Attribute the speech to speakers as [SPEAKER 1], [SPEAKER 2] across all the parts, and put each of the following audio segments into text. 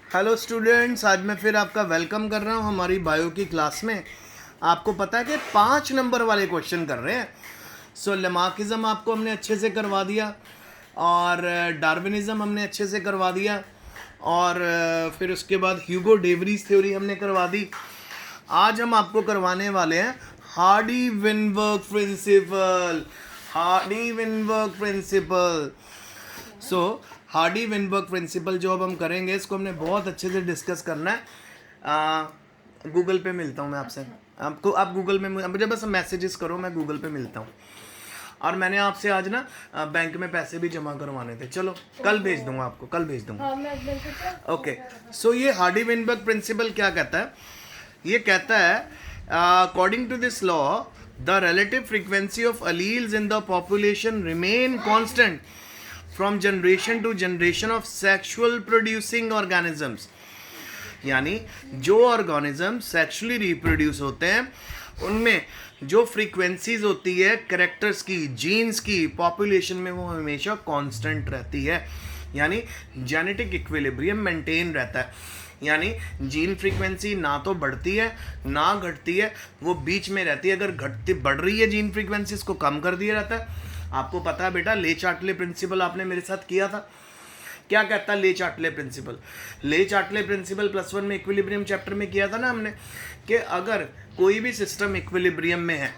[SPEAKER 1] Hello students, आज मैं फिर आपका वेलकम कर रहा हूँ हमारी बायो की क्लास में। आपको पता है कि 5 नंबर वाले क्वेश्चन कर रहे हैं। सो लेमार्किज्म आपको हमने अच्छे से करवा दिया और डार्विनिज्म हमने अच्छे से करवा दिया और फिर उसके बाद ह्यूगो डेवरीज थ्योरी हमने करवा दी। आज हम आपको करवाने वाले हैं Hardy Weinberg principle. Hardy Weinberg principle. So Hardy Weinberg principle जो अब हम करेंगे इसको हमने बहुत अच्छे से डिस्कस करना है। गूगल पे मिलता हूँ मैं आपसे। आपको आप गूगल में मुझे बस मैसेजेस करो, मैं गूगल पे मिलता हूँ। और मैंने आपसे आज ना बैंक में पैसे भी जमा करवाने थे। चलो कल भेज दूंगा आपको, कल भेज दूंगा। ओके, सो ये हार्डी विनबर्ग प्रिंसिपल क्या कहता है? ये कहता है according to this law the relative frequency of alleles in the population remain constant from generation to generation of sexual producing organisms. यानी जो ऑर्गेनिज्म सेक्सुअली रिप्रोड्यूस होते हैं उनमें जो फ्रीक्वेंसीज होती है कैरेक्टर्स की, जीन्स की, पॉपुलेशन में वो हमेशा कांस्टेंट रहती है। यानी जेनेटिक इक्विलिब्रियम मेंटेन रहता है। यानी जीन फ्रीक्वेंसी ना तो बढ़ती है ना घटती है, वो बीच में रहती है। अगर घटती बढ़ रही है जीन फ्रीक्वेंसी, इसको कम कर दिया जाता है। आपको पता है बेटा, ले चार्टले प्रिंसिपल आपने मेरे साथ किया था। क्या कहता है ले चार्टले प्रिंसिपल? ले चार्टले प्रिंसिपल +1 में इक्विलिब्रियम चैप्टर में किया था ना हमने, कि अगर कोई भी सिस्टम इक्विलिब्रियम में है,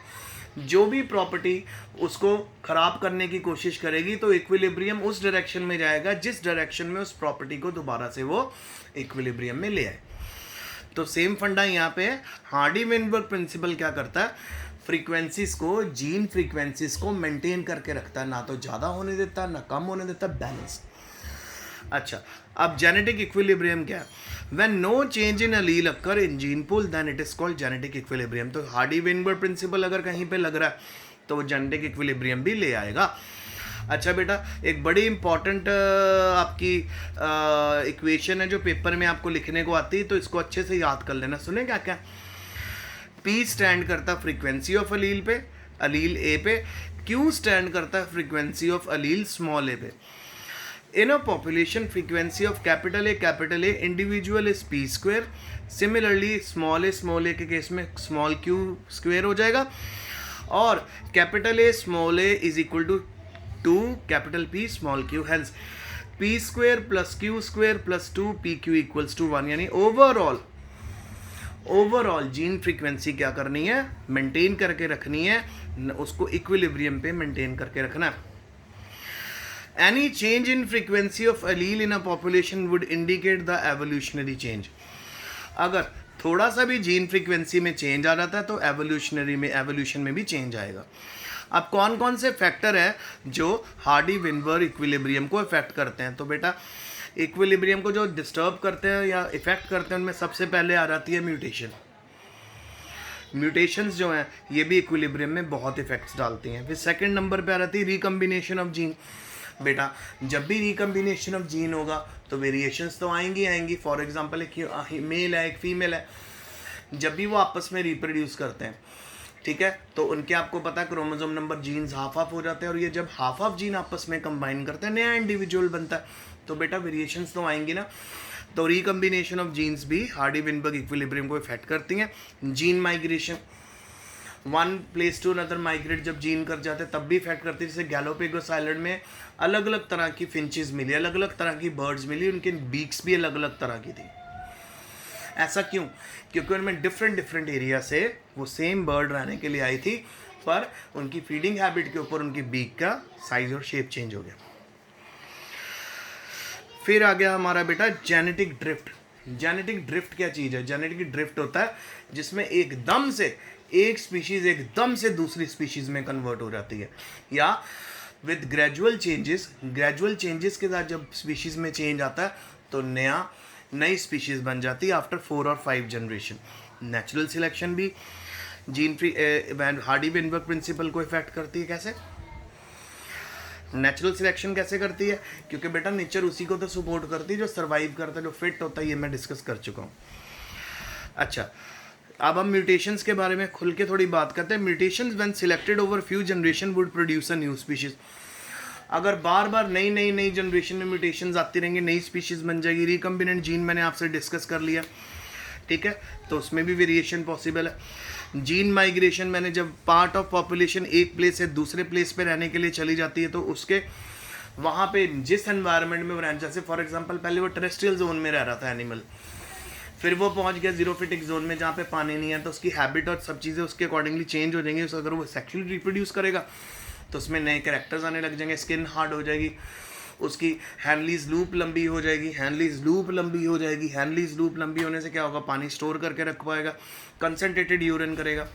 [SPEAKER 1] जो भी प्रॉपर्टी उसको खराब करने की कोशिश करेगी तो इक्विलिब्रियम उस डायरेक्शन में जाएगा जिस डायरेक्शन में उस प्रॉपर्टी को दोबारा से वो इक्विलिब्रियम में ले आए। तो सेम फंडा यहाँ पे है। हार्डी विनबर्ग प्रिंसिपल क्या करता है? फ्रीक्वेंसीज को, जीन फ्रीक्वेंसीज को मेंटेन करके रखता है, ना तो ज़्यादा होने देता ना कम होने देता, बैलेंस। अच्छा, अब जेनेटिक इक्विलिब्रियम क्या है? When no change in allele occur in gene pool then it is called genetic equilibrium. तो हार्डी विनबर्ग प्रिंसिपल अगर कहीं पे लग रहा है तो वो जेनेटिक इक्विलिब्रियम भी ले आएगा। अच्छा बेटा, एक बड़ी इंपॉर्टेंट आपकी इक्वेशन है जो पेपर में आपको लिखने को आती है, तो इसको अच्छे से याद कर लेना। सुने क्या क्या? P स्टैंड करता है फ्रीक्वेंसी ऑफ अलील पे, अलील ए पे। Q स्टैंड करता है फ्रीक्वेंसी ऑफ अलील स्मॉल ए पे। In a population, frequency of capital A individual is P square. Similarly, small a के केस में small q square हो जाएगा और capital A small a is equal to 2 capital P small q. Hence P square plus Q square plus 2 PQ equals to 1। यानी overall gene frequency क्या करनी है? Maintain करके रखनी है, उसको इक्विलिब्रियम पे मेंटेन करके रखना है। Any change in frequency of allele in a population would indicate the evolutionary change। अगर थोड़ा सा भी जीन फ्रीक्वेंसी में चेंज आ जाता है तो एवोल्यूशन में भी चेंज आएगा। अब कौन कौन से फैक्टर है जो हार्डी विनबर्ग इक्विलिब्रियम को इफेक्ट करते हैं? तो बेटा, इक्विलिब्रियम को जो डिस्टर्ब करते हैं या इफेक्ट करते हैं उनमें सबसे पहले आ जाती है म्यूटेशन। म्यूटेशंस जो हैं ये भी इक्विलिब्रियम में बहुत इफेक्ट्स डालती हैं। फिर सेकंड नंबर पे आ जाती है रिकम्बिनेशन ऑफ जीन। बेटा, जब भी रिकम्बिनेशन ऑफ जीन होगा तो वेरिएशंस तो आएंगी। फॉर एग्जांपल, एक मेल है एक फीमेल है, जब भी वो आपस में रिप्रोड्यूस करते हैं, ठीक है, तो उनके आपको पता है क्रोमोसोम नंबर जीन्स हाफ हो जाते हैं और ये जब हाफ जीन आपस में कंबाइन करते हैं नया इंडिविजुअल बनता है। तो बेटा वेरिएशंस तो आएंगी ना। तो रिकम्बिनेशन ऑफ जीन्स भी हार्डी विनबर्ग इक्विलिब्रियम को इफेक्ट करती हैं। Gene migration, one place to another migrate जब जीन कर जाते हैं तब भी इफेक्ट करती है। जैसे गैलोपेगोस आइलैंड में अलग अलग तरह की फिंचेस मिली, अलग अलग तरह की बर्ड्स मिली, उनके बीक्स भी अलग अलग तरह की थी। ऐसा क्यों? क्योंकि उनमें डिफरेंट एरिया से वो सेम बर्ड रहने के लिए आई थी, पर उनकी फीडिंग हैबिट के ऊपर उनकी बीक का साइज और शेप चेंज हो गया। फिर आ गया हमारा बेटा जेनेटिक ड्रिफ्ट। जेनेटिक ड्रिफ्ट क्या चीज़ है? जेनेटिक ड्रिफ्ट होता है जिसमें एकदम से एक स्पीशीज़ एकदम से दूसरी स्पीशीज़ में कन्वर्ट हो जाती है, या विद ग्रेजुअल चेंजेस के साथ जब स्पीशीज़ में चेंज आता है तो नई स्पीशीज़ बन जाती है आफ्टर 4 और 5 जनरेशन। नेचुरल सिलेक्शन भी gene free Hardy Weinberg principal को इफेक्ट करती है। कैसे नेचुरल सिलेक्शन कैसे करती है? क्योंकि बेटा नेचर उसी को तो सपोर्ट करती है जो सर्वाइव करता है, जो फिट होता है। ये मैं डिस्कस कर चुका हूँ। अच्छा, अब हम म्यूटेशंस के बारे में खुल के थोड़ी बात करते हैं। Mutations when selected over few generation would produce a new species. अगर बार बार नई जनरेशन में म्यूटेशंस आती रहेंगी, नई स्पीशीज़ बन जाएगी। रिकम्बिनेंट जीन मैंने आपसे डिस्कस कर लिया, ठीक है, तो उसमें भी वेरिएशन पॉसिबल है। जीन माइग्रेशन, मैंने जब पार्ट ऑफ पॉपुलेशन एक प्लेस से दूसरे प्लेस पे रहने के लिए चली जाती है तो उसके वहाँ पे जिस एनवायरनमेंट में वो रहना, जैसे फॉर एग्जांपल पहले वो टेरेस्ट्रियल जोन में रह रहा था एनिमल, फिर वो पहुँच गया जीरोफिटिक जोन में जहाँ पे पानी नहीं है, तो उसकी हैबिट और सब चीज़ें उसके अकॉर्डिंगली चेंज हो जाएंगी। अगर वो सेक्सुअली रिप्रोड्यूस करेगा तो उसमें नए कैरेक्टर्स आने लग जाएंगे, स्किन हार्ड हो जाएगी, उसकी हैंडलीज लूप लंबी हो जाएगी, हैंडलीज लूप लंबी हो जाएगी। हैंडलीज लूप लंबी होने से क्या होगा, पानी स्टोर करके रख पाएगा, कंसनट्रेटेड यूरिन करेगा।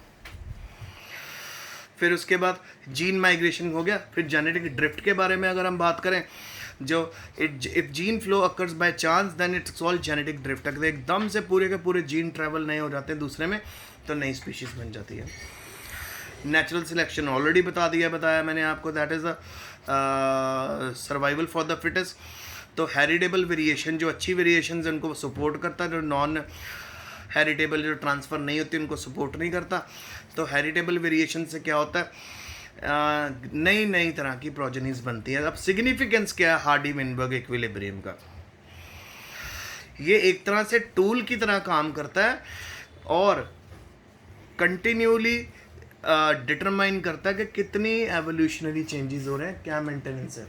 [SPEAKER 1] फिर उसके बाद जीन माइग्रेशन हो गया। फिर जेनेटिक ड्रिफ्ट के बारे में अगर हम बात करें, जो if gene flow occurs by chance then it's called genetic drift. अगर एकदम से पूरे के पूरे जीन ट्रैवल नहीं हो जाते दूसरे में तो नई स्पीशीज़ बन जाती है। नेचुरल सिलेक्शन ऑलरेडी बताया मैंने आपको, that is the survival for the fittest. तो हेरिडेबल वेरिएशन, जो अच्छी वेरिएशन है उनको सपोर्ट करता है, जो नॉन हेरिटेबल जो ट्रांसफ़र नहीं होती उनको सपोर्ट नहीं करता। तो हेरिटेबल वेरिएशन से क्या होता है, नई तरह की प्रोजेनीज बनती है। अब सिग्निफिकेंस क्या है हार्डी-वेनबर्ग इक्विलिब्रियम का, ये एक तरह से टूल की तरह काम करता है और कंटिन्यूली डिटरमाइन करता है कि कितनी एवोल्यूशनरी चेंजेस हो रहे हैं, क्या मेंटेनेंस है।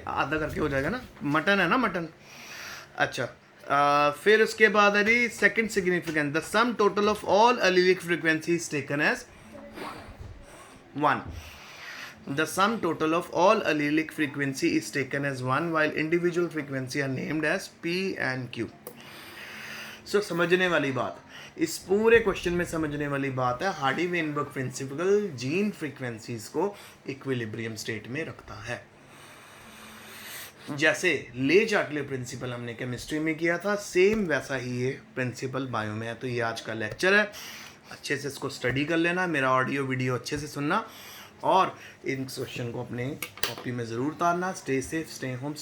[SPEAKER 1] आधा करके हो जाएगा ना, मटन है ना मटन। अच्छा, फिर उसके बाद है जी second significance, the sum total of all allelic frequency is taken as 1. The sum total of all allelic frequency is taken as 1 while individual frequency are named as P and Q. So समझने वाली बात, इस पूरे question में समझने वाली बात है, हार्डी-वेनबर्ग प्रिंसिपल जीन फ्रीक्वेंसीज को इक्विलिब्रियम स्टेट में रखता है। जैसे ले चार्टले प्रिंसिपल हमने केमिस्ट्री में किया था, सेम वैसा ही ये प्रिंसिपल बायो में है। तो ये आज का लेक्चर है, अच्छे से इसको स्टडी कर लेना, मेरा ऑडियो वीडियो अच्छे से सुनना और इन क्वेश्चन को अपने कॉपी में ज़रूर उतारना। Stay safe, stay home.